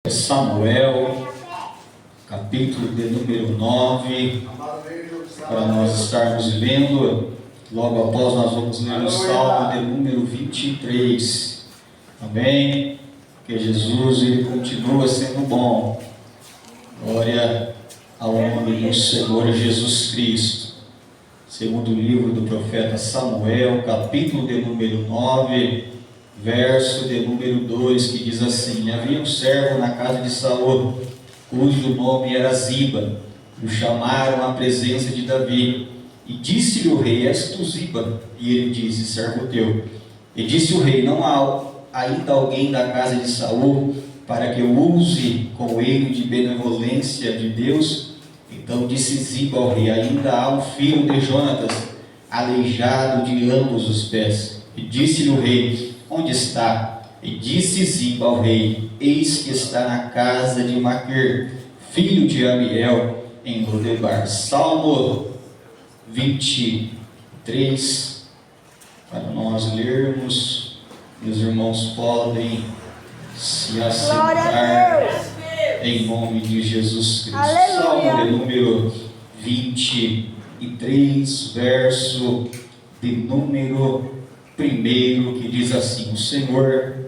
Samuel, capítulo de número 9, para nós estarmos lendo. Logo após nós vamos ler o Salmo de número 23. Amém? Que Jesus ele continua sendo bom. Glória ao nome do Senhor Jesus Cristo. Segundo livro do profeta Samuel, capítulo de número 9, verso de número 2, que diz assim: havia um servo na casa de Saul, cujo nome era Ziba. O chamaram à presença de Davi, e disse-lhe o rei: és tu Ziba? E ele disse: servo teu. E disse o rei: não há ainda alguém da casa de Saul, para que eu use com ele de benevolência de Deus? Então disse Ziba ao rei: ainda há um filho de Jonatas, aleijado de ambos os pés. E disse-lhe o rei: onde está? E disse Ziba ao rei: eis que está na casa de Maquir, filho de Amiel, em Lodebar. Salmo 23, para nós lermos. Meus irmãos podem se assentar em nome de Jesus Cristo. Aleluia. Salmo de número 23, verso de número 1, que diz assim: o Senhor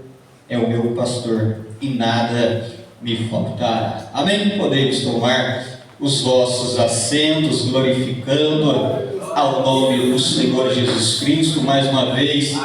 é o meu pastor e nada me faltará. Amém? Podemos tomar os vossos assentos, glorificando ao nome do Senhor Jesus Cristo. Mais uma vez,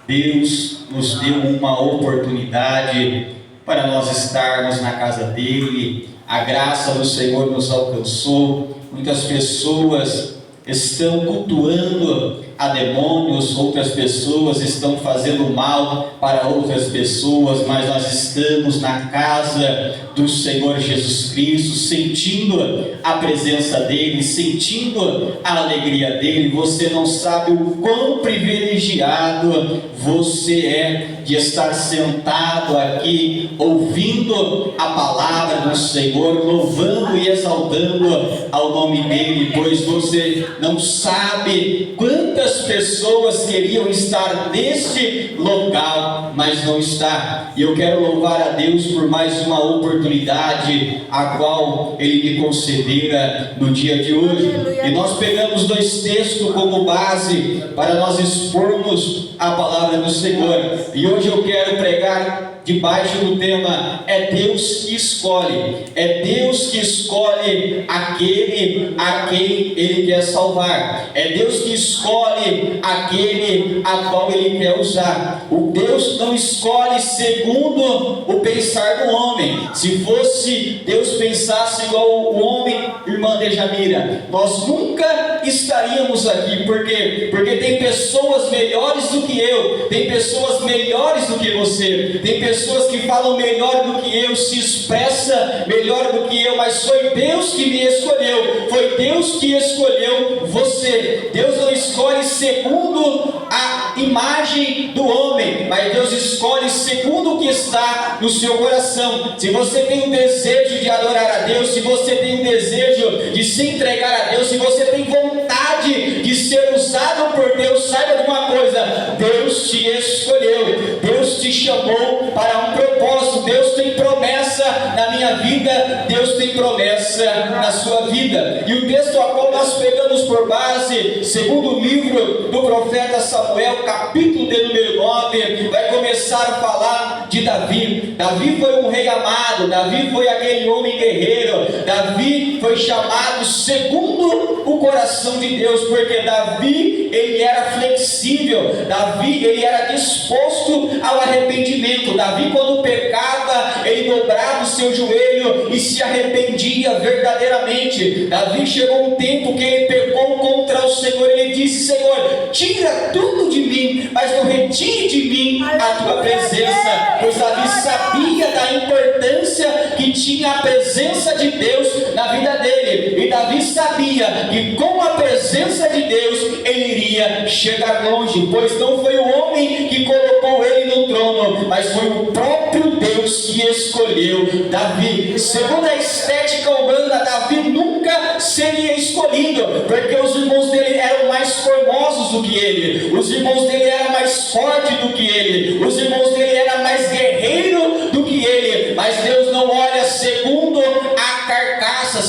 Deus nos deu uma oportunidade para nós estarmos na casa dele. A graça do Senhor nos alcançou. Muitas pessoas estão cultuando a demônios, outras pessoas estão fazendo mal para outras pessoas, mas nós estamos na casa do Senhor Jesus Cristo, sentindo a presença dele, sentindo a alegria dele. Você não sabe o quão privilegiado você é de estar sentado aqui, ouvindo a palavra do Senhor, louvando e exaltando ao nome dele, pois você não sabe quantas pessoas queriam estar neste local, mas não está. E eu quero louvar a Deus por mais uma oportunidade a qual Ele me concedera no dia de hoje. E nós pegamos dois textos como base para nós expormos a palavra do Senhor. E hoje eu quero pregar debaixo do tema: é Deus que escolhe. É Deus que escolhe aquele a quem Ele quer salvar. É Deus que escolhe aquele a qual Ele quer usar. O Deus não escolhe segundo o pensar do homem. Se fosse Deus pensasse igual o homem, irmã Dejamira, nós nunca estaríamos aqui. Por quê? Porque tem pessoas melhores do que eu, tem pessoas melhores do que você, tem pessoas que falam melhor do que eu, se expressa melhor do que eu, mas foi Deus que me escolheu, foi Deus que escolheu você. Deus não escolhe segundo a imagem do homem, mas Deus escolhe segundo o que está no seu coração. Se você tem um desejo de adorar a Deus, se você tem um desejo de se entregar a Deus, se você tem vontade de ser usado por Deus, saiba de uma coisa: Deus te escolheu, Deus te chamou para um propósito. Deus tem promessa na minha vida, Deus tem promessa na sua vida. E o texto a qual nós pegamos por base, segundo o livro do profeta Samuel, capítulo de número 9, vai começar a falar de Davi. Davi foi um rei amado, Davi foi aquele homem guerreiro, Davi foi chamado segundo o coração de Deus, porque Davi, ele era flexível, Davi, ele era disposto ao arrependimento. Davi, quando pecava, ele dobrava o seu joelho e se arrependia verdadeiramente. Davi, chegou um tempo que ele pecou contra o Senhor. Ele disse: Senhor, tira tudo de mim, mas não retire de mim a tua presença. Pois Davi sabia da importância que tinha a presença de Deus na vida dele, e Davi sabia que com a presença de Deus ele iria chegar longe, pois não foi o homem que colocou ele no trono, mas foi o próprio Deus que escolheu Davi. Segundo a estética humana, Davi nunca seria escolhido, porque os irmãos dele eram mais formosos do que ele, os irmãos dele eram mais fortes do que ele, os irmãos dele eram mais guerreiros do que ele. Mas Deus não olha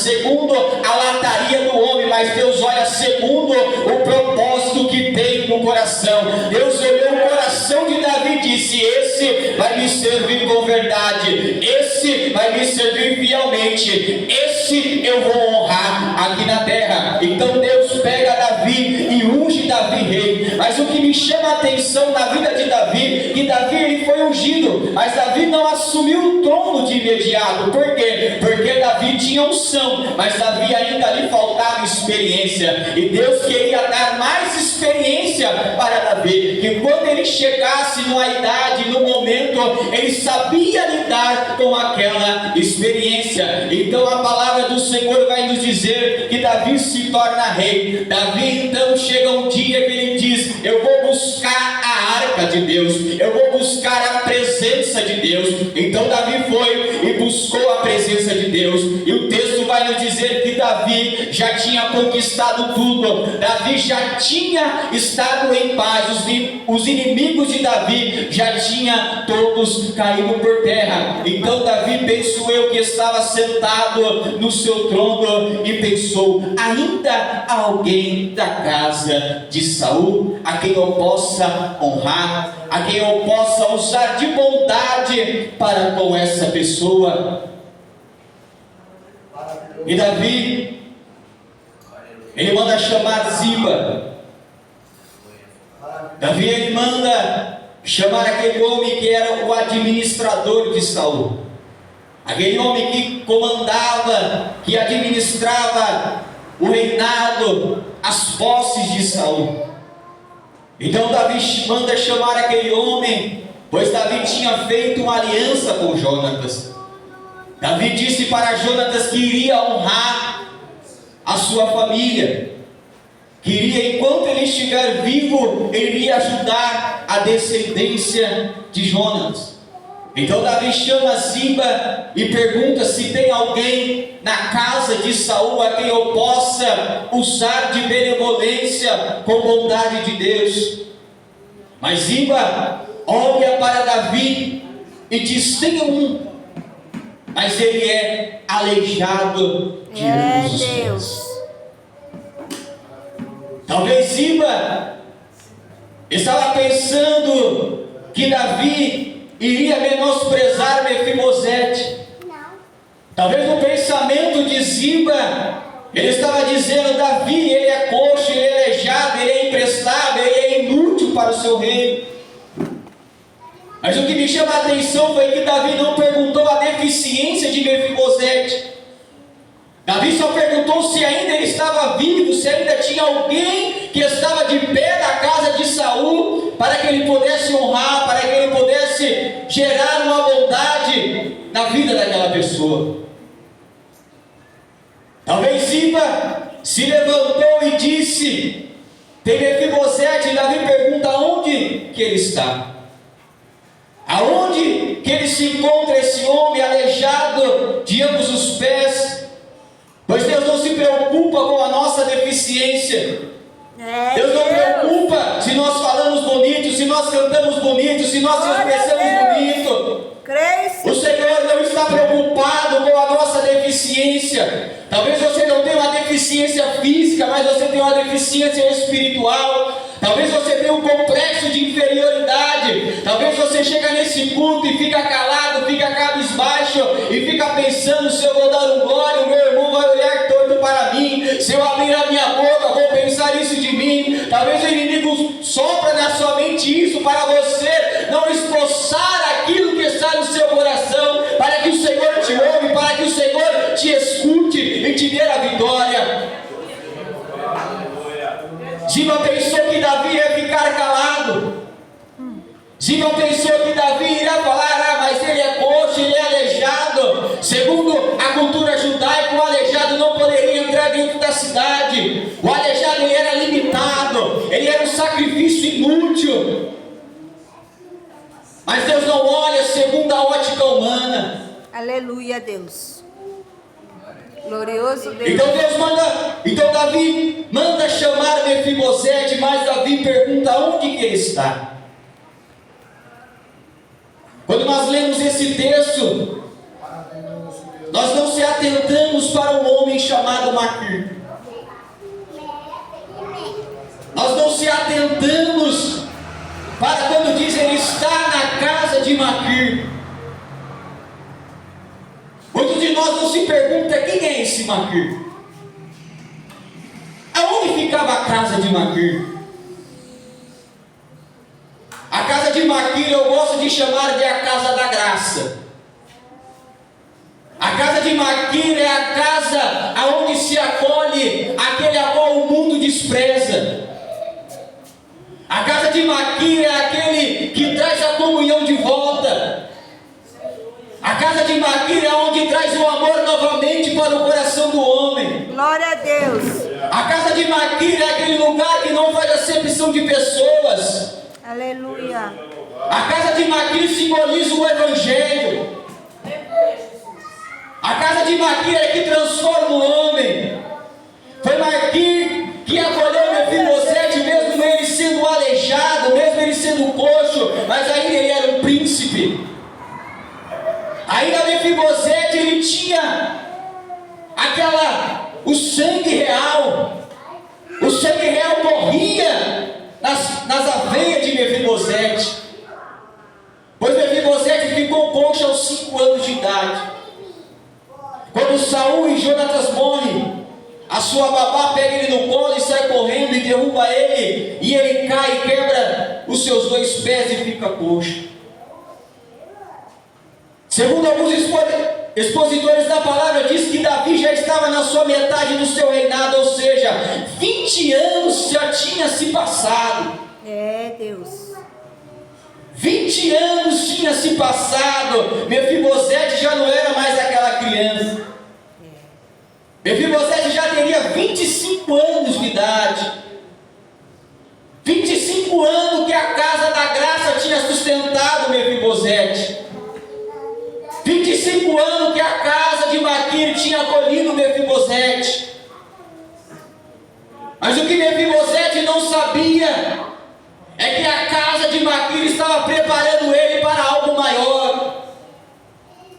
segundo a lataria do homem, mas Deus olha segundo o propósito que tem no coração. Deus olhou o coração de Davi e disse: esse vai me servir com verdade, esse vai me servir fielmente, esse eu vou honrar aqui na terra. Então Deus pega Davi e unge Davi rei. Mas o que me chama a atenção na vida de Davi, que Davi ele foi ungido, mas Davi não assumiu o trono de imediato. Por quê? Porque Davi tinha unção, mas Davi ainda lhe faltava experiência, e Deus queria dar mais experiência para Davi, que quando ele chegasse numa idade, no momento, ele sabia lidar com aquela experiência. Então a palavra do Senhor vai nos dizer que Davi se torna rei. Davi então chega um dia que ele diz: eu vou buscar a arca de Deus, eu vou buscar a presença de Deus. Então Davi foi e buscou a presença de Deus, e o texto vai nos dizer que Davi já tinha conquistado tudo, Davi já tinha estado em paz, os inimigos de Davi já tinham todos caído por terra. Então Davi, penso eu, que estava sentado no seu trono e pensou: ainda há alguém da casa de Saul a quem eu possa honrar, a quem eu possa usar de bondade para com essa pessoa. E Davi, ele manda chamar Ziba. Davi, ele manda chamar aquele homem que era o administrador de Saul, aquele homem que comandava, que administrava o reinado, as posses de Saul. Então Davi manda chamar aquele homem, pois Davi tinha feito uma aliança com Jonatas. Davi disse para Jonatas que iria honrar a sua família, que iria, enquanto ele estiver vivo, ele iria ajudar a descendência de Jonatas. Então Davi chama Ziba e pergunta se tem alguém na casa de Saul a quem eu possa usar de benevolência com bondade de Deus. Mas Ziba olha para Davi e diz: tem um, mas ele é aleijado de ambos os pés. Talvez Ziba estava pensando que Davi iria menosprezar Mefibosete. Talvez no pensamento de Ziba, ele estava dizendo: Davi, ele é coxo, ele é aleijado, ele é imprestável, ele é inútil para o seu reino. Mas o que me chama a atenção foi que Davi não perguntou a deficiência de Mefibosete. Davi só perguntou se ainda ele estava vivo, se ainda tinha alguém que estava de pé na casa de Saul, para que ele pudesse honrar, para que ele pudesse gerar uma bondade na vida daquela pessoa. Talvez Ziba se levantou e disse: tem Mefibosete. E Davi pergunta: onde que ele está? Aonde que ele se encontra, esse homem aleijado de ambos os pés? Pois Deus não se preocupa com a nossa deficiência. Deus não preocupa se nós falamos bonito, se nós cantamos bonito, se nós nos expressamos bonito. O Senhor não está preocupado com a nossa deficiência. Talvez você não tenha uma deficiência física, mas você tem uma deficiência espiritual. Talvez você tenha um complexo de inferioridade. Talvez você chega nesse culto e fica calado, fica cabisbaixo e fica pensando: se eu vou dar um glória, o meu irmão vai olhar torto para mim. Se eu abrir a minha boca, vou pensar isso de mim. Talvez o inimigo sopra na sua mente isso para você não esboçar aquilo que está no seu coração, para que o Senhor te ouve, para que o Senhor te escute e te dê a vitória. Ziba pensou que Davi ia ficar calado. Ziba pensou que Davi iria falar: mas ele é coxo, ele é aleijado. Segundo a cultura judaica, o aleijado não poderia entrar dentro da cidade. O aleijado, ele era limitado, ele era um sacrifício inútil. Mas Deus não olha segundo a ótica humana. Aleluia, Deus. Glorioso Deus. Então Davi manda chamar Mefibosete, mas Davi pergunta: onde que ele está? Quando nós lemos esse texto, nós não se atentamos para um homem chamado Maquir. Nós não se atentamos para quando diz ele está na casa de Maquir. Muitos de nós não se perguntam quem é esse Maquir. Aonde ficava a casa de Maquir? A casa de Maquir eu gosto de chamar de a casa da graça. A casa de Maquir é a casa aonde se acolhe aquele a qual o mundo despreza. A casa de Maquir é aquele que traz a comunhão de volta. A casa de Maquir é onde traz o amor novamente para o coração do homem. Glória a Deus. A casa de Maquir é aquele lugar que não faz acepção de pessoas. Aleluia. A casa de Maquir simboliza o Evangelho. A casa de Maquir é que transforma o homem. Foi Maquir que acolheu Mefibosete, mesmo ele sendo aleijado, mesmo ele sendo coxo, mas ainda ele era um príncipe. Ainda Mefibosete ele tinha o sangue real. O sangue real corria nas aveias de Mefibosete. Pois Mefibosete ficou coxo aos 5 anos de idade. Quando Saul e Jonatas morrem, a sua babá pega ele no colo e sai correndo e derruba ele, e ele cai e quebra os seus 2 pés e fica coxo. Segundo alguns expositores da palavra, diz que Davi já estava na sua metade do seu reinado, ou seja, 20 anos já tinha se passado. É, Deus. 20 anos tinha se passado, Mefibosete já não era mais aquela criança. Mefibosete já teria 25 anos de idade. 25 anos que a casa da graça tinha sustentado Mefibosete. 25 anos que a casa de Maquir tinha acolhido Mefibosete. Mas o que Mefibosete não sabia é que a casa de Maquir estava preparando ele para algo maior.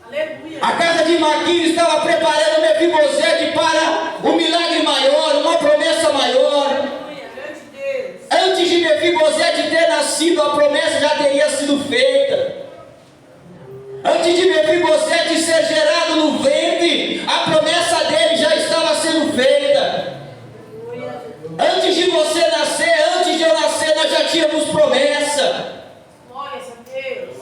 Aleluia. A casa de Maquir estava preparando Mefibosete para um milagre maior, uma promessa maior. Aleluia. Antes de Mefibosete ter nascido, a promessa já teria sido feita. Antes de Mefibosete ser gerado no ventre, a promessa dele já estava sendo feita. Antes de você nascer, antes de eu nascer, nós já tínhamos promessa.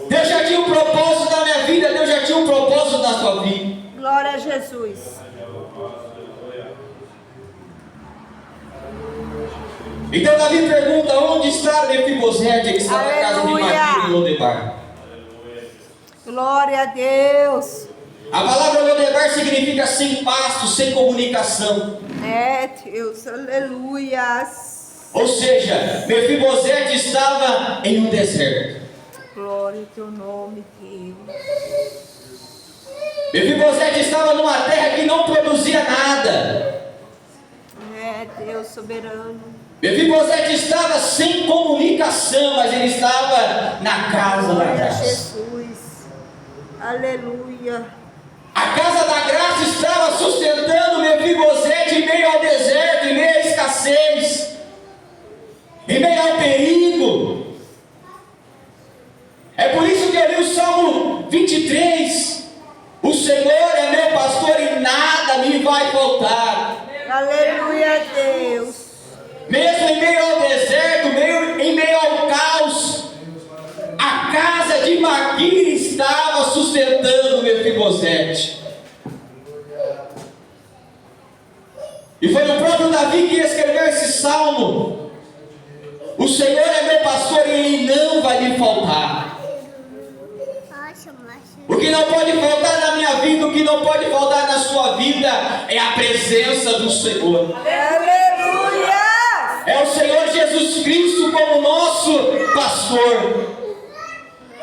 Deus já tinha um propósito na minha vida, Deus já tinha um propósito na sua vida. Glória a Jesus. Então Davi pergunta: onde está Mefibosete? Ele está na casa de Maquir em Lodebar. Glória a Deus. A palavra Lodebar significa sem pasto, sem comunicação. É, Deus, aleluia. Ou seja, Mefibosete estava em um deserto. Glória ao teu nome, Deus. Mefibosete estava numa terra que não produzia nada. É, Deus soberano. Mefibosete estava sem comunicação, mas ele estava na casa da Glória a graça. Jesus. Aleluia. A casa da graça estava sustentando Mefibosete em meio ao deserto, em meio à escassez, em meio ao perigo. É por isso que eu li o Salmo 23. O Senhor é meu pastor e nada me vai faltar. Aleluia, Deus. Mesmo em meio ao deserto, em meio ao caos, a casa de Maquir estava sustentando Mefibosete. E foi o próprio Davi que escreveu esse salmo. O Senhor é meu pastor e Ele não vai me faltar. O que não pode faltar na minha vida, o que não pode faltar na sua vida, é a presença do Senhor. Aleluia! É o Senhor Jesus Cristo como nosso pastor.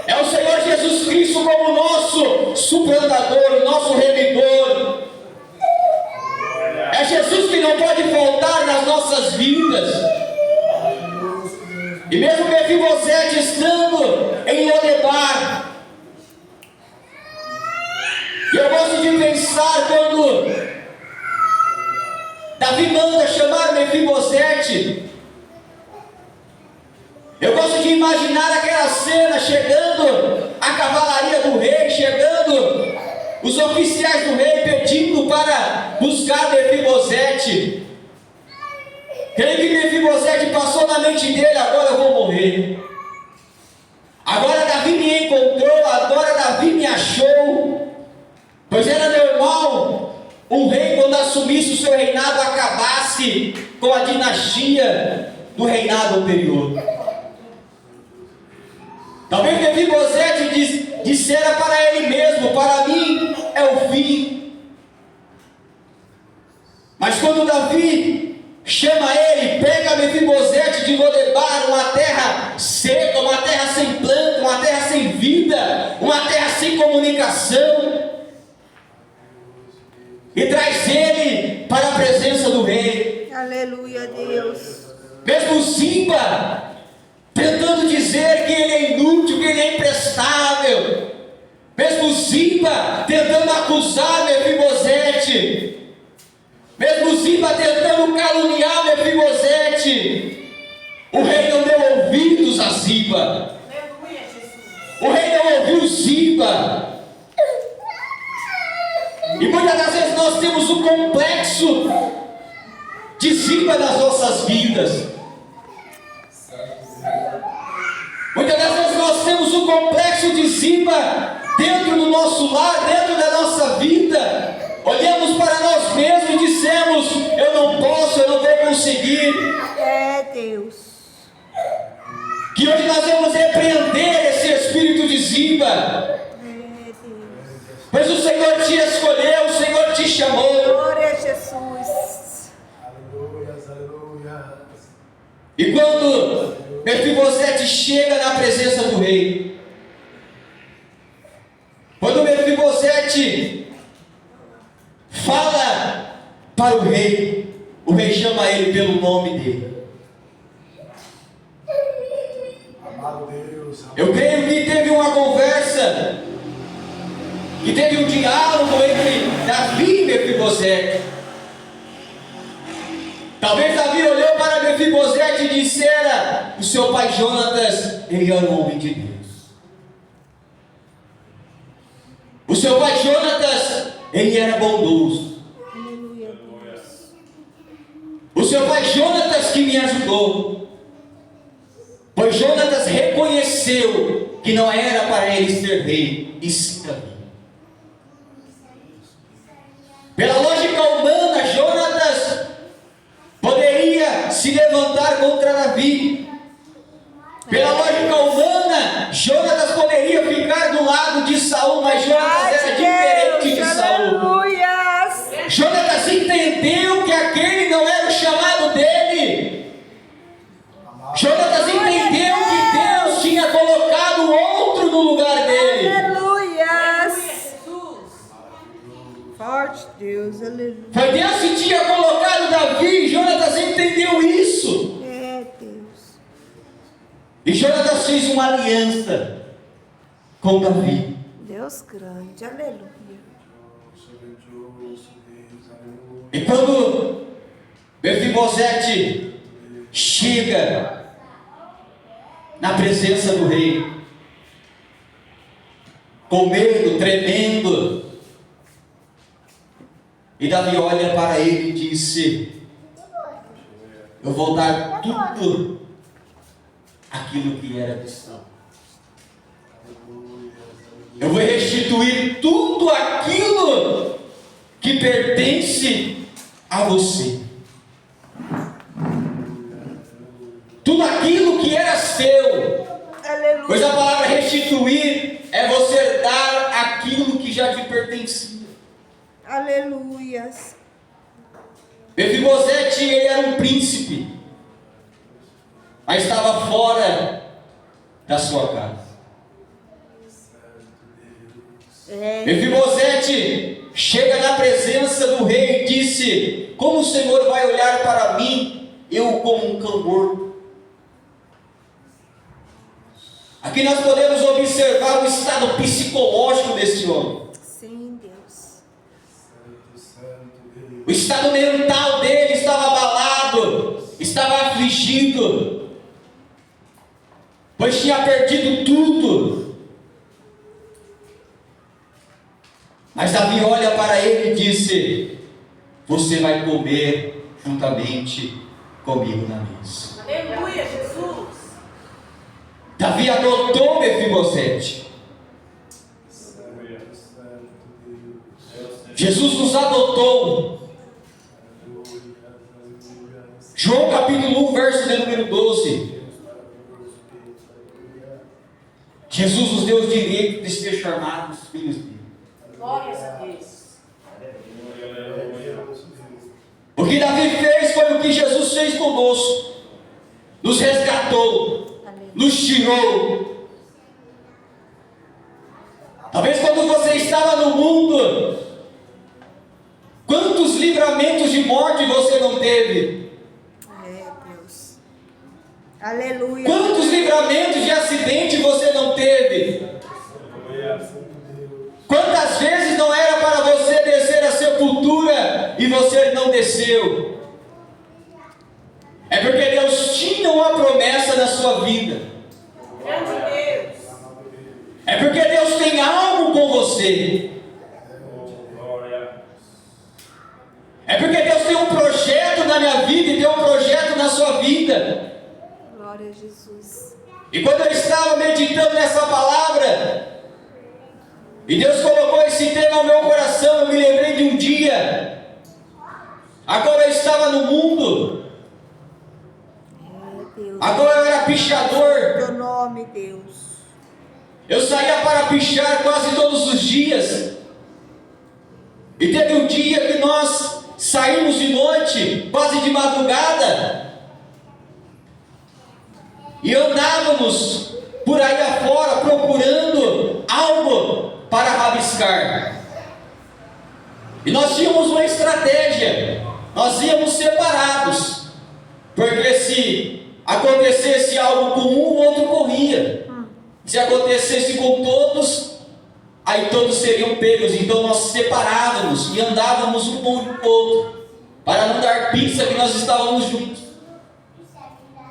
É o Senhor Jesus Cristo como nosso suplantador, nosso remidor. É Jesus que não pode faltar nas nossas vidas. E mesmo Mefibosete estando em Lodebar, eu gosto de pensar pensar quando Davi manda chamar Mefibosete. Eu gosto de imaginar aquela cena, chegando a cavalaria do rei, chegando os oficiais do rei pedindo para buscar Mefibosete. Creio que Mefibosete passou na mente dele: agora eu vou morrer. Agora Davi me encontrou, agora Davi me achou. Pois era normal um rei, quando assumisse o seu reinado, acabasse com a dinastia do reinado anterior. Talvez Mefibosete dissera para ele mesmo: para mim é o fim. Mas quando Davi chama ele, pega Mefibosete de Lodebar, uma terra seca, uma terra sem planta, uma terra sem vida, uma terra sem comunicação, e traz ele para a presença do rei. Aleluia, Deus. Mesmo Ziba tentando dizer que ele é inútil, que ele é imprestável, mesmo Ziba tentando acusar Mefibosete, mesmo Ziba tentando caluniar Mefibosete, o rei não deu ouvidos a Ziba. O rei não ouviu Ziba. E muitas das vezes nós temos um complexo de Ziba nas nossas vidas. Muitas das vezes nós temos um complexo de Ziba dentro do nosso lar, dentro da nossa vida. Olhamos para nós mesmos e dissemos: eu não posso, eu não vou conseguir. É, Deus. Que hoje nós vamos repreender esse espírito de Ziba. É, Deus. Pois o Senhor te escolheu, o Senhor te chamou. Glória a Jesus. Aleluia, aleluia. E quando Mefibosete chega na presença do rei, quando Mefibosete fala para o rei chama ele pelo nome dele. Amado Deus. Eu creio que teve uma conversa, que teve um diálogo entre Davi e Mefibosete. Talvez Davi olhou para Mefibosete e dissera: o seu pai Jonatas, ele era um homem de Deus. O seu pai Jonatas, ele era bondoso. Aleluia, Deus. O seu pai Jonatas que me ajudou. Pois Jonatas reconheceu que não era para ele ser rei, e sim Davi. Pela lógica humana, Jonatas poderia se levantar contra Davi. Pela lógica humana, Jonatas poderia ficar do lado de Saul, mas Jonatas era diferente de Saul. Aleluia. Jonatas entendeu que aquele não era o chamado dele. Jonatas entendeu que Deus tinha colocado outro no lugar dele. Aleluia. Forte Deus, aleluia. Foi Deus que tinha colocado Davi. Jonatas entendeu isso. É, Deus. E Jonatas fez uma aliança com Davi. Deus grande, aleluia. E quando Mefibosete chega na presença do rei, com medo, tremendo, e Davi olha para ele e disse: eu vou dar tudo aquilo que era de Saul. Eu vou restituir tudo aquilo que pertence a você. Tudo aquilo que era seu. Aleluia. Pois a palavra restituir é você dar aquilo que já te pertencia. Aleluia. Mefibosete, ele era um príncipe, mas estava fora da sua casa. É, Mefibosete chega na presença do rei e disse: como o Senhor vai olhar para mim, eu como um cão morto? Aqui nós podemos observar o estado psicológico desse homem. sim, Deus. estado mental dele estava abalado, estava afligido, pois tinha perdido tudo. Mas Davi olha para ele e disse: você vai comer juntamente comigo na mesa. Aleluia, Jesus. Davi adotou Mefibosete. Jesus nos adotou. João capítulo 1, verso de número 12. Jesus nos deu o direito de ser chamados filhos dele. Glórias a Deus. O que Davi fez foi o que Jesus fez conosco. Nos resgatou, nos tirou. Talvez quando você estava no mundo, quantos livramentos de morte você não teve? Deus. Aleluia. Quantos livramentos de acidente você não teve? Quantas vezes não era para você descer a sepultura e você não desceu? É porque Deus tinha uma promessa na sua vida. Grande Deus. É porque Deus tem algo com você. É porque Deus tem um projeto na minha vida e tem um projeto na sua vida. Glória a Jesus. E quando eu estava meditando nessa palavra, e Deus colocou esse tema no meu coração, eu me lembrei de um dia. Agora eu estava no mundo. Deus. Agora eu era pichador. Teu nome, Deus. Eu saía para pichar quase todos os dias. E teve um dia que nós saímos de noite, quase de madrugada, e andávamos por aí afora procurando algo para rabiscar. E nós tínhamos uma estratégia. Nós íamos separados, porque se acontecesse algo com um, o outro corria. Se acontecesse com todos, aí todos seriam pegos. Então nós separávamos e andávamos um com o outro, para não dar pista que nós estávamos juntos.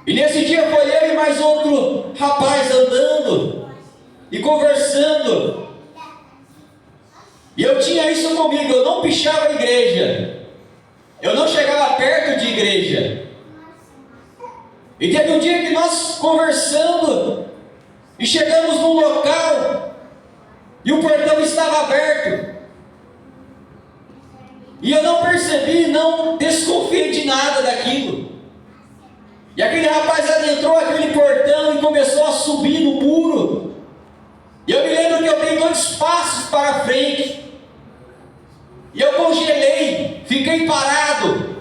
E nesse dia foi eu e mais outro rapaz andando e conversando. E eu tinha isso comigo, eu não pichava a igreja, eu não chegava perto de igreja. E teve um dia que nós conversando, e chegamos num local, e o portão estava aberto, e eu não percebi, não desconfiei de nada daquilo. E aquele rapaz adentrou aquele portão e começou a subir no muro. E eu me lembro que eu dei 2 passos para frente, e eu congelei, fiquei parado.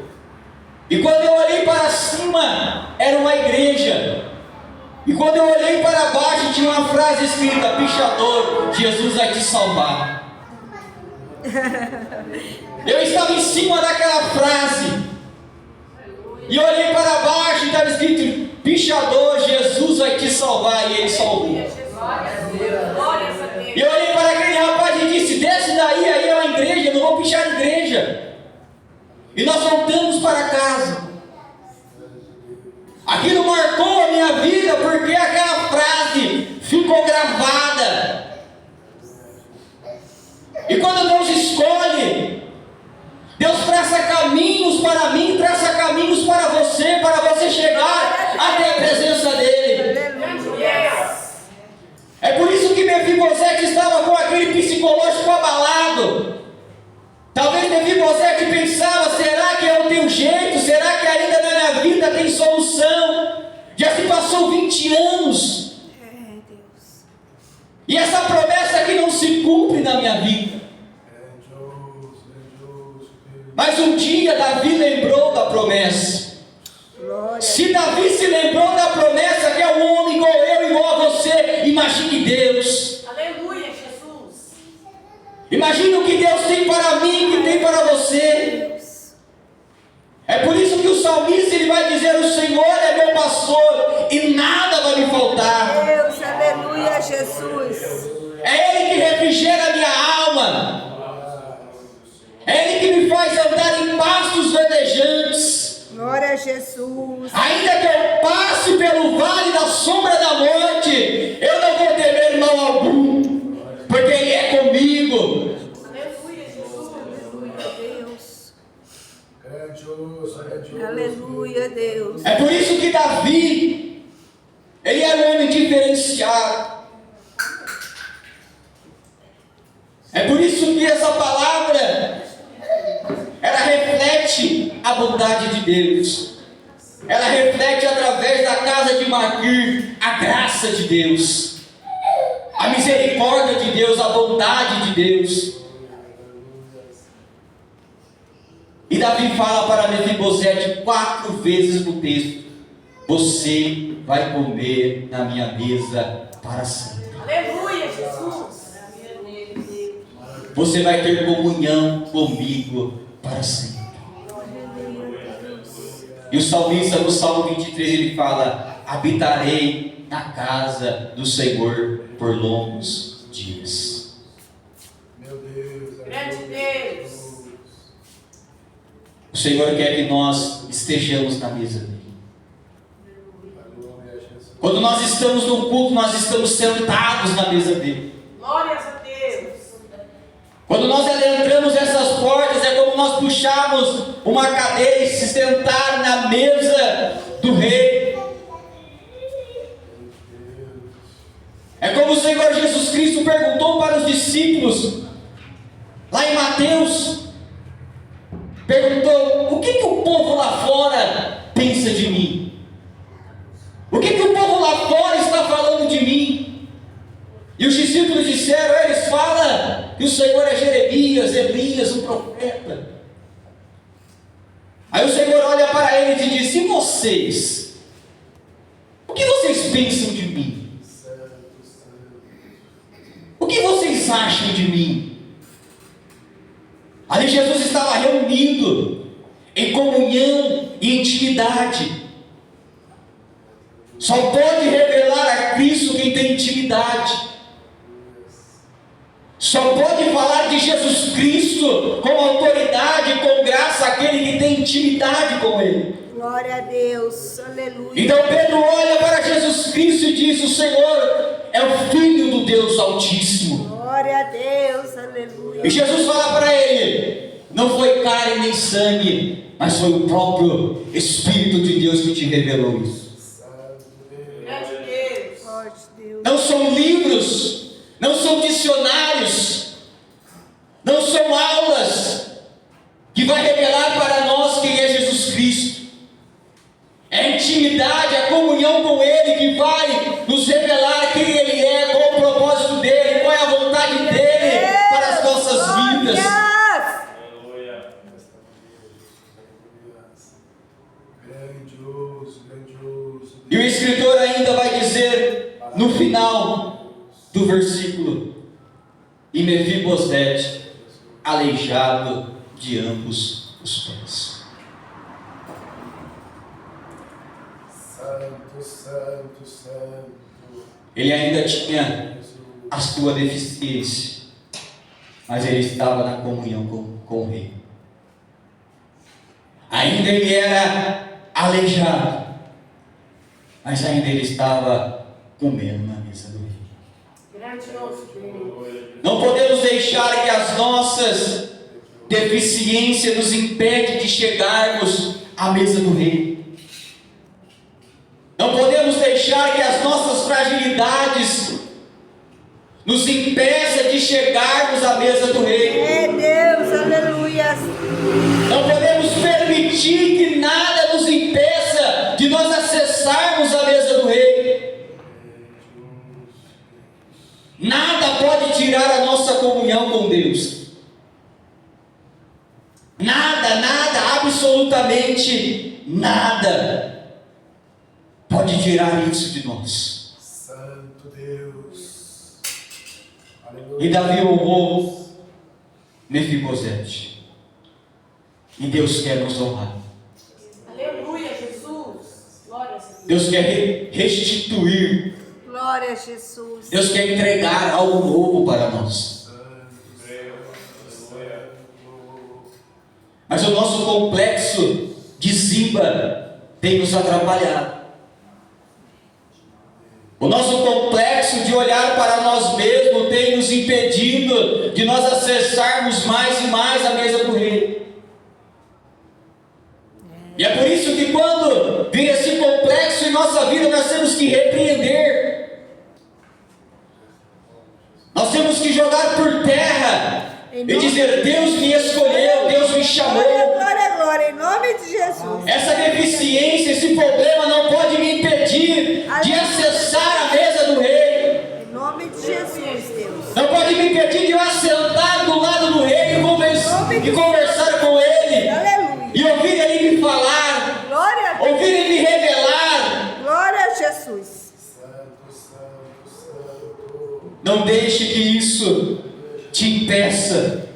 E quando eu olhei para cima, era uma igreja. E quando eu olhei para baixo, tinha uma frase escrita: pichador, Jesus vai te salvar. Eu estava em cima daquela frase, e eu olhei para baixo e estava escrito: pichador, Jesus vai te salvar. E ele salvou. Glórias a Deus. E eu olhei para aquele rapaz e disse: desce daí, aí é uma igreja, eu não vou pichar a igreja. E nós voltamos para casa. Aquilo marcou a minha vida, porque aquela frase ficou gravada. E quando Deus escolhe, Deus traça caminhos para mim, traça caminhos para você chegar até a presença dEle. Grande Deus. É por isso que Mefibosete estava com aquele psicológico abalado. Talvez Mefibosete pensava: será que eu tenho jeito? Será que ainda na minha vida tem solução? Já se passou 20 anos. Deus. E essa promessa aqui não se cumpre na minha vida. Mas um dia Davi lembrou da promessa. Glória. Se Davi se lembrou da promessa, que é um homem igual eu, igual a você, imagine Deus. Aleluia, Jesus. Imagine o que Deus tem para mim, que tem para você. Deus. É por isso que o salmista ele vai dizer: o Senhor é meu pastor e nada vai me faltar. Deus, aleluia, Jesus. É Ele que refrigera a minha alma. É Ele que me faz andar em paz Glória a Jesus. Ainda que eu passe pelo vale da sombra da morte, eu não vou temer mal algum, porque Ele é comigo. Aleluia, Jesus. Aleluia, Deus. Grandioso, grandioso. Aleluia, Deus. É por isso que Davi, ele era um homem diferenciado. É por isso que essa palavra, ela reflete a bondade de Deus. Ela reflete através da casa de Maquir a graça de Deus, a misericórdia de Deus, a bondade de Deus. E Davi fala para Mefibosete 4 vezes no texto: você vai comer na minha mesa para sempre. Aleluia, Jesus. Você vai ter comunhão comigo para sempre. E o salmista no Salmo 23 ele fala: habitarei na casa do Senhor por longos dias. Meu Deus. Grande Deus. O Senhor quer que nós estejamos na mesa dele. Aleluia, Jesus. Quando nós estamos no culto, nós estamos sentados na mesa dele. Glórias a Deus. Quando nós adentramos essas portas, é como nós puxarmos uma cadeira e se sentar na mesa do rei. É como o Senhor Jesus Cristo perguntou para os discípulos, lá em Mateus, perguntou: o que o povo lá fora pensa de mim? O que o povo lá fora está falando de mim? E os discípulos disseram: eles falam que o Senhor é Jeremias, Elias, um profeta. Aí o Senhor olha para eles e diz: e vocês? O que vocês pensam de mim? O que vocês acham de mim? Ali Jesus estava reunido em comunhão e intimidade. Só pode revelar a Cristo quem tem intimidade. Só pode falar de Jesus Cristo com autoridade, com graça, aquele que tem intimidade com Ele. Glória a Deus. Aleluia. Então Pedro olha para Jesus Cristo e diz: o Senhor é o Filho do Deus Altíssimo. Glória a Deus. Aleluia. E Jesus fala para ele: não foi carne nem sangue, mas foi o próprio Espírito de Deus que te revelou isso. Grande Deus. Forte Deus. Não são livros, não são dicionários, não são aulas que vai revelar para nós quem é Jesus Cristo. É a intimidade, a comunhão com Ele que vai nos revelar quem Ele é, qual o propósito dEle, qual é a vontade dEle para as nossas vidas. Grandioso, grandioso. E o escritor ainda vai dizer no final do versículo: e Mefibosete, aleijado de ambos os pés. Santo, santo, santo. Ele ainda tinha a sua deficiência, mas ele estava na comunhão com o rei. Ainda ele era aleijado, mas ainda ele estava comendo na mesa do rei. Grandioso Deus. Não podemos deixar que as nossas deficiências nos impedem de chegarmos à mesa do rei. Não podemos deixar que as nossas fragilidades nos impeçam de chegarmos à mesa do rei. É Deus. Aleluia. Não podemos permitir que nada nos impeça de nós acessarmos a mesa do rei. Nada pode tirar a nossa comunhão com Deus. Nada, nada, absolutamente nada pode tirar isso de nós. Santo Deus. Aleluia. E Davi honrou Mefibosete. E Deus quer nos honrar. Aleluia, Jesus. Glória a Deus. Deus quer restituir. Glória a Jesus. Deus quer entregar algo novo para nós. Mas o nosso complexo de Ziba tem nos atrapalhado. O nosso complexo de olhar para nós mesmos tem nos impedido de nós acessarmos mais e mais a mesa do rei. E é por isso que quando vir esse complexo em nossa vida, nós temos que repreender. Nós temos que jogar por terra e dizer: Deus me escolheu, Deus me chamou. Glória, glória, em nome de Jesus. Essa deficiência, esse problema não pode me impedir de acessar a mesa do rei. Em nome de Jesus, Deus. Não pode me impedir de eu assentar do lado do rei e conversar com ele. Aleluia. E ouvir ele me falar, Glória a Deus. ouvir ele me revelar. Glória a Jesus. Santo, santo, santo. Não deixe que isso te impeça.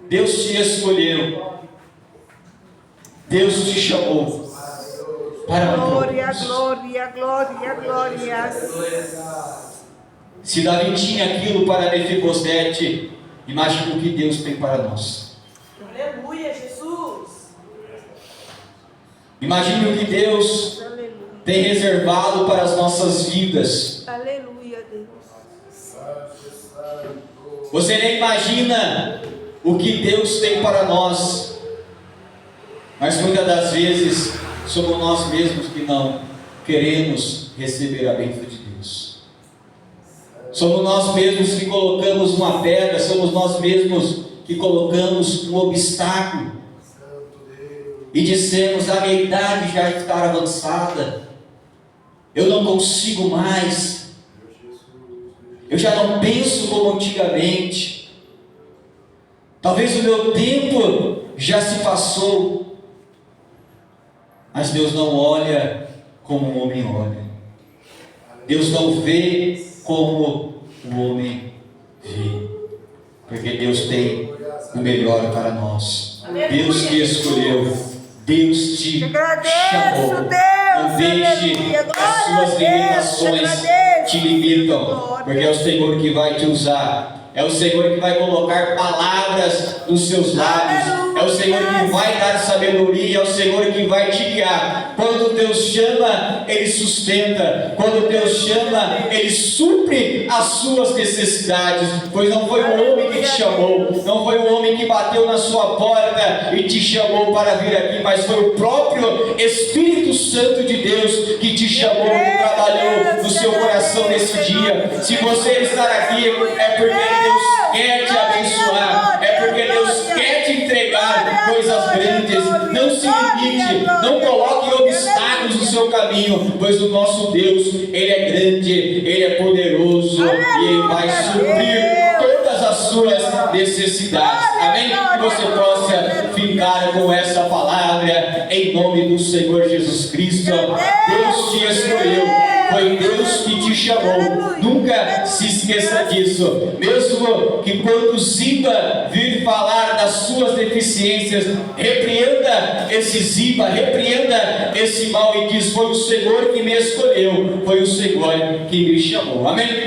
Deus te escolheu. Deus te chamou para um Glória, propósito. glória, glória, glória. Se Davi tinha aquilo para Mefibosete, imagina o que Deus tem para nós. Aleluia, Jesus. Imagine o que Deus Aleluia. tem reservado para as nossas vidas. Aleluia, Deus. Santo, santo. Você nem imagina o que Deus tem para nós. Mas muitas das vezes somos nós mesmos que não queremos receber a bênção de Deus. Somos nós mesmos que colocamos uma pedra, somos nós mesmos que colocamos um obstáculo Santo Deus. e dissemos: a minha idade já está avançada, eu não consigo mais, eu já não penso como antigamente, talvez o meu tempo já se passou. Mas Deus não olha como o homem olha. Deus não vê como o homem vê. Porque Deus tem o melhor para nós. Deus te escolheu. Deus te Te agradeço, chamou. Deus, Não deixe aleluia. que as suas Glória a Deus, limitações te agradeço. te limitam. Glória. Porque é o Senhor que vai te usar. É o Senhor que vai colocar palavras nos seus lábios. É o Senhor que vai dar sabedoria. É o Senhor que vai te guiar. Quando Deus chama, Ele sustenta. Quando Deus chama, Ele supre as suas necessidades. Pois não foi um homem que te chamou, não foi um homem que bateu na sua porta e te chamou para vir aqui, mas foi o próprio Espírito Santo de Deus que te chamou, que trabalhou no seu coração nesse dia. Se você estar aqui, é porque Deus quer te abençoar, é porque Deus quer te entregar coisas grandes. Não se limite, não coloque obstáculos no seu caminho, pois o nosso Deus, Ele é grande, Ele é poderoso e Ele vai suprir todas as suas necessidades. Amém? Que você possa ficar com essa palavra em nome do Senhor Jesus Cristo. Deus te escolheu. Foi Deus que te chamou. Nunca se esqueça disso. Mesmo que quando Ziba vir falar das suas deficiências, repreenda esse Ziba, repreenda esse mal e diz: foi o Senhor que me escolheu, foi o Senhor que me chamou. Amém?